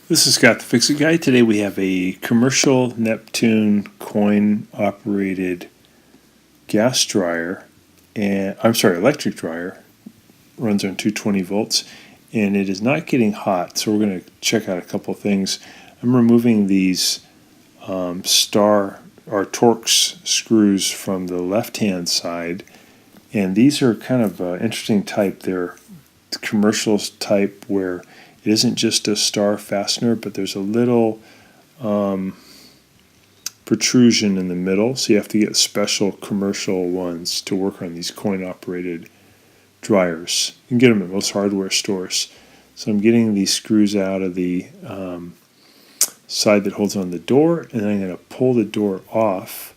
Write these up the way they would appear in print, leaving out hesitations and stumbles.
This is Scott the Fix-It Guy. Today we have a commercial Neptune coin-operated gas dryer, electric dryer. Runs on 220 volts, and it is not getting hot. So we're going to check out a couple of things. I'm removing these Torx screws from the left-hand side, and these are kind of interesting type. They're commercial type where it isn't just a star fastener, but there's a little protrusion in the middle, so you have to get special commercial ones to work on these coin-operated dryers. You can get them at most hardware stores. So I'm getting these screws out of the side that holds on the door, and then I'm going to pull the door off.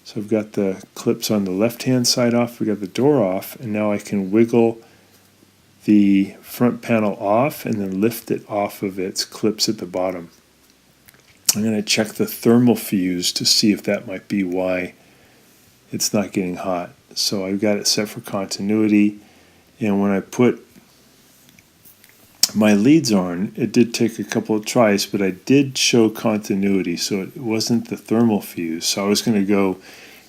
So I've got the clips on the left-hand side off, we've got the door off, and now I can wiggle the front panel off and then lift it off of its clips at the bottom. I'm going to check the thermal fuse to see if that might be why it's not getting hot. So I've got it set for continuity, and when I put my leads on, it did take a couple of tries, but I did show continuity, so it wasn't the thermal fuse. So I was going to go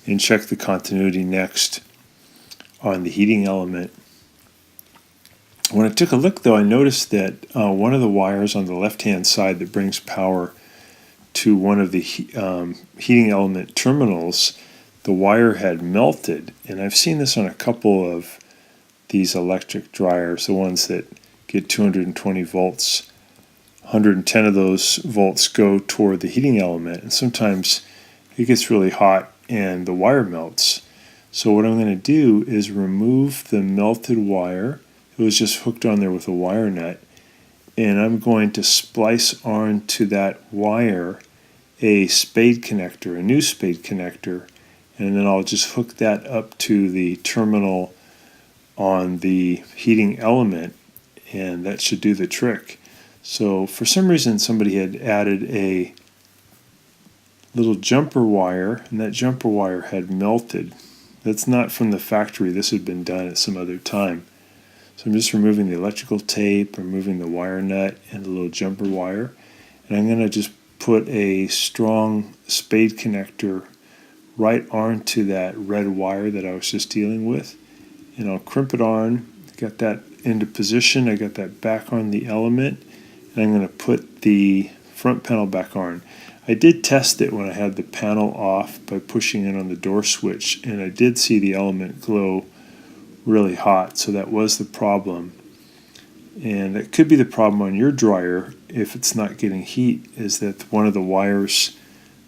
and check the continuity next on the heating element. When I took a look, though, I noticed that one of the wires on the left-hand side that brings power to one of the heating element terminals, the wire had melted. And I've seen this on a couple of these electric dryers, the ones that get 220 volts. 110 of those volts go toward the heating element, and sometimes it gets really hot and the wire melts. So what I'm going to do is remove the melted wire. It was just hooked on there with a wire nut, and I'm going to splice onto that wire a new spade connector, and then I'll just hook that up to the terminal on the heating element, and that should do the trick. So for some reason somebody had added a little jumper wire, and that jumper wire had melted. That's not from the factory. This had been done at some other time. So I'm just removing the electrical tape, removing the wire nut and the little jumper wire, and I'm going to just put a strong spade connector right onto that red wire that I was just dealing with, and I'll crimp it on. Got that into position, I got that back on the element, and I'm going to put the front panel back on. I did test it when I had the panel off by pushing in on the door switch, and I did see the element glow really hot, so that was the problem. And it could be the problem on your dryer if it's not getting heat, is that one of the wires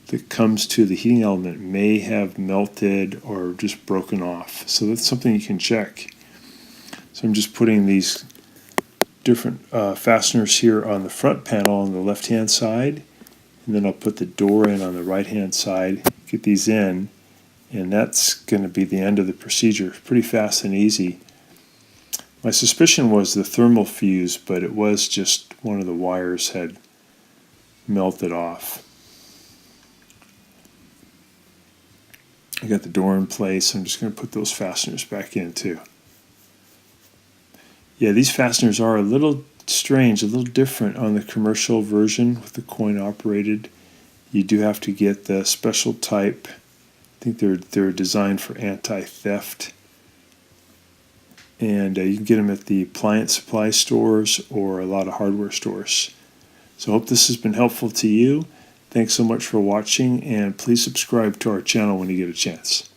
that comes to the heating element may have melted or just broken off. So that's something you can check. So I'm just putting these different fasteners here on the front panel on the left hand side, and then I'll put the door in on the right hand side, get these in, and that's going to be the end of the procedure. Pretty fast and easy. My suspicion was the thermal fuse, but it was just one of the wires had melted off. I got the door in place. I'm just going to put those fasteners back in too. Yeah, these fasteners are a little strange, a little different on the commercial version with the coin operated. You do have to get the special type. I think they're designed for anti-theft, and you can get them at the appliance supply stores or a lot of hardware stores. So I hope this has been helpful to you. Thanks so much for watching, and please subscribe to our channel when you get a chance.